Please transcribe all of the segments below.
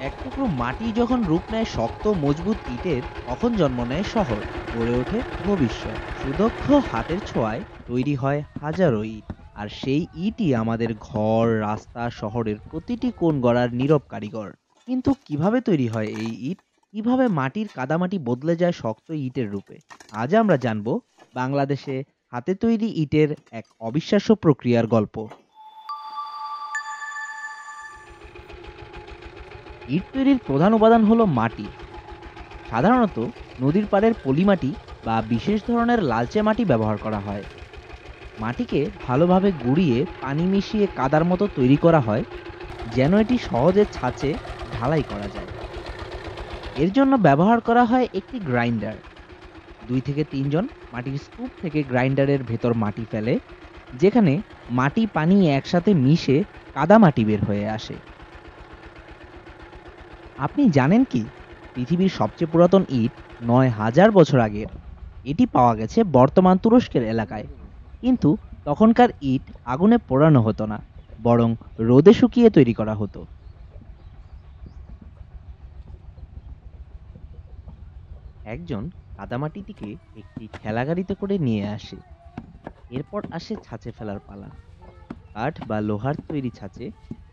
এক টুকরো মাটি যখন রূপ নেয় শক্ত মজবুত ইটের, তখন জন্ম নেয় শহর, গড়ে ওঠে ভবিষ্যৎ। সুদক্ষ হাতের ছোঁয়ায় তৈরি হয় হাজারো ইট। আর সেই ইটই আমাদের ঘর, রাস্তা, শহরের প্রতিটি কোণ গড়ার নীরব কারিগর। কিন্তু কিভাবে তৈরি হয় এই ইট? কিভাবে মাটির কাদামাটি বদলে যায় শক্ত ইটের রূপে? আজ আমরা জানব বাংলাদেশে হাতে তৈরি ইটের এক অবিশ্বাস্য প্রক্রিয়ার গল্প। ইট তৈরির প্রধান উপাদান হলো মাটি। সাধারণত নদীর পাড়ের পলিমাটি বা বিশেষ ধরনের লালচে মাটি ব্যবহার করা হয়। মাটিকে ভালোভাবে গুঁড়িয়ে পানি মিশিয়ে কাদার মতো তৈরি করা হয়, যেন এটি সহজে ছাঁচে ঢালাই করা যায়। এর জন্য ব্যবহার করা হয় একটি গ্রাইন্ডার। 2 থেকে 3 জন মাটির স্তূপ থেকে গ্রাইন্ডারের ভেতর মাটি ফেলে, যেখানে মাটি পানি একসাথে মিশে কাদা মাটি বের হয়ে আসে। আপনি জানেন কি, পৃথিবীর সবচেয়ে পুরাতন ইট 9,000 বছর আগের। এটি পাওয়া গেছে বর্তমান তুরস্কের এলাকায়। কিন্তু তখনকার ইট আগুনে পোড়ানো হতো না, বরং রোদে শুকিয়ে তৈরি করা হতো। একজন কাদামাটিটিকে একটি ঠেলাগাড়িতে করে নিয়ে আসে। এরপর আসে ছাঁচে ফেলার পালা। কাঠ বা লোহার তৈরি ছাঁচে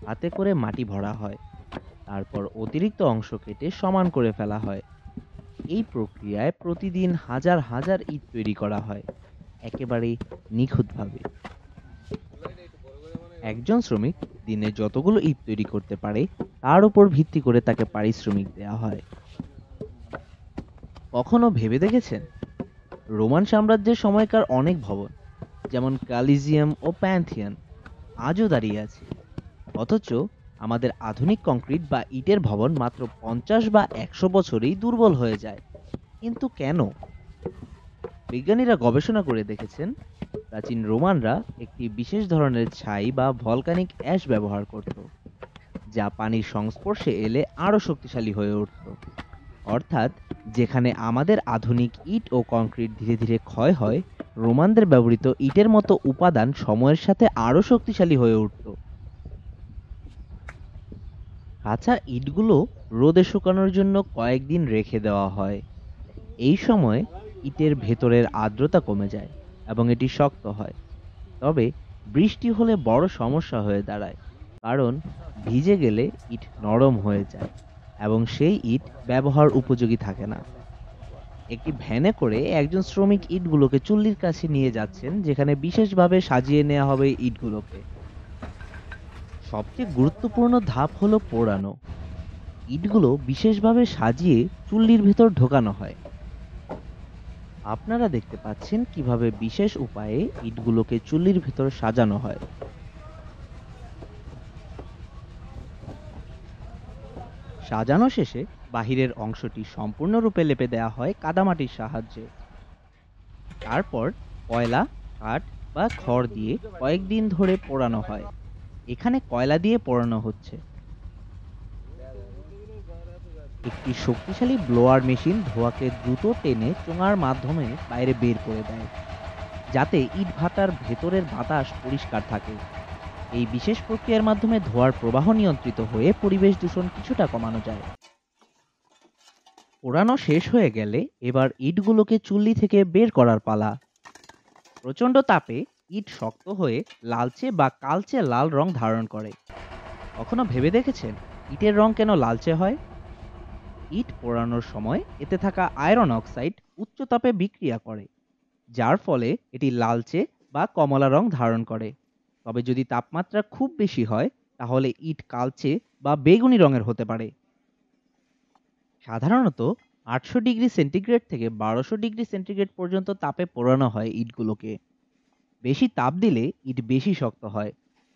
হাতে করে মাটি ভরা হয়। তারপর অতিরিক্ত অংশ কেটে সমান করে ফেলা হয়। এই প্রক্রিয়ায় প্রতিদিন হাজার হাজার ইট তৈরি করা হয়, একেবারেই নিখুঁতভাবে। একজন শ্রমিক দিনে যতগুলো ইট তৈরি করতে পারে, তার উপর ভিত্তি করে তাকে পারিশ্রমিক দেওয়া হয়। কখনো ভেবে দেখেছেন, রোমান সাম্রাজ্যের সময়কার অনেক ভবন, যেমন কালিজিয়াম ও প্যান্থিয়ন, আজও দাঁড়িয়ে আছে। অথচ আমাদের আধুনিক কংক্রিট বা ইটের ভবন মাত্র 50 বা 100 বছরেই দুর্বল হয়ে যায়। কিন্তু কেন? বিজ্ঞানীরা গবেষণা করে দেখেছেন, প্রাচীন রোমানরা একটি বিশেষ ধরনের ছাই বা ভলকানিক অ্যাশ ব্যবহার করত, যা পানির সংস্পর্শে এলে আরও শক্তিশালী হয়ে উঠত। অর্থাৎ, যেখানে আমাদের আধুনিক ইট ও কংক্রিট ধীরে ধীরে ক্ষয় হয়, রোমানদের ব্যবহৃত ইটের মতো উপাদান সময়ের সাথে আরও শক্তিশালী হয়ে উঠত। কাঁচা ইটগুলো রোদে শুকানোর জন্য কয়েকদিন রেখে দেওয়া হয়। এই সময় ইটের ভেতরের আর্দ্রতা কমে যায় এবং এটি শক্ত হয়। তবে বৃষ্টি হলে বড় সমস্যা হয়ে দাঁড়ায়, কারণ ভিজে গেলে ইট নরম হয়ে যায় এবং সেই ইট ব্যবহার উপযোগী থাকে না। একটি ভ্যানে করে একজন শ্রমিক ইটগুলোকে চুল্লির কাছে নিয়ে যাচ্ছেন, যেখানে বিশেষভাবে সাজিয়ে নেওয়া হবে ইটগুলোকে। সবচেয়ে গুরুত্বপূর্ণ ধাপ হলো পোড়ানো। ইটগুলো বিশেষভাবে সাজিয়ে চুল্লির ভেতর ঢোকানো হয়। আপনারা দেখতে পাচ্ছেন কিভাবে বিশেষ উপায়ে ইটগুলোকে চুল্লির ভেতর সাজানো হয়। সাজানো শেষে বাহিরের অংশটি সম্পূর্ণরূপে লেপে দেওয়া হয় কাদামাটির সাহায্যে। তারপর কয়লা, কাঠ বা খড় দিয়ে কয়েকদিন ধরে পোড়ানো হয়। এখানে কয়লা দিয়ে পোড়ানো হচ্ছে। একটি শক্তিশালী ব্লোয়ার মেশিন ধোঁয়াকে দ্রুত টেনে চোঙার মাধ্যমে বাইরে বের করে দেয়, যাতে ইট ভাটার ভেতরের বাতাস পরিষ্কার থাকে। এই বিশেষ প্রক্রিয়ার মাধ্যমে ধোঁয়ার প্রবাহ নিয়ন্ত্রিত হয়ে পরিবেশ দূষণ কিছুটা কমানো যায়। পোড়ানো শেষ হয়ে গেলে এবার ইটগুলোকে চুল্লি থেকে বের করার পালা। প্রচণ্ড তাপে ইট শক্ত হয়ে লালচে বা কালচে লাল রং ধারণ করে। কখনো ভেবে দেখেছেন ইটের রং কেন লালচে হয়? ইট পোড়ানোর সময় এতে থাকা আয়রন অক্সাইড উচ্চ তাপে বিক্রিয়া করে, যার ফলে এটি লালচে বা কমলা রং ধারণ করে। তবে যদি তাপমাত্রা খুব বেশি হয়, তাহলে ইট কালচে বা বেগুনি রঙের হতে পারে। সাধারণত 800 ডিগ্রি সেন্টিগ্রেড থেকে 1200 ডিগ্রি সেন্টিগ্রেড পর্যন্ত তাপে পোড়ানো হয় ইটগুলোকে। বেশি তাপ দিলে ইট বেশি শক্ত হয়।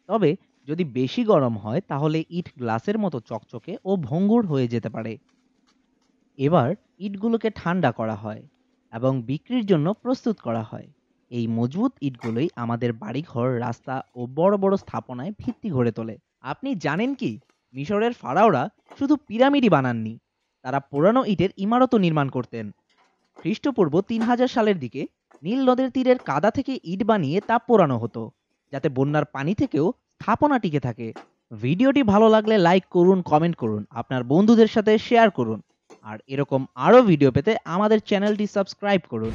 তবে যদি বেশি গরম হয়, তাহলে ইট গ্লাসের মতো চকচকে ও ভঙ্গুর হয়ে যেতে পারে। এবার ইটগুলোকে ঠান্ডা করা হয় এবং বিক্রির জন্য প্রস্তুত করা হয়। এই মজবুত ইটগুলোই আমাদের বাড়িঘর, রাস্তা ও বড় বড় স্থাপনায় ভিত্তি গড়ে তোলে। আপনি জানেন কি, মিশরের ফারাওরা শুধু পিরামিডই বানাননি, তারা পোড়ানো ইটের ইমারতও নির্মাণ করতেন। খ্রিস্টপূর্ব 3000 সালের দিকে নীল নদের তীরের কাদা থেকে ইট বানিয়ে তা পোড়ানো হতো, যাতে বন্যার পানি থেকেও স্থাপনা টিকে থাকে। ভিডিওটি ভালো লাগলে লাইক করুন, কমেন্ট করুন, আপনার বন্ধুদের সাথে শেয়ার করুন। আর এরকম আরও ভিডিও পেতে আমাদের চ্যানেলটি সাবস্ক্রাইব করুন।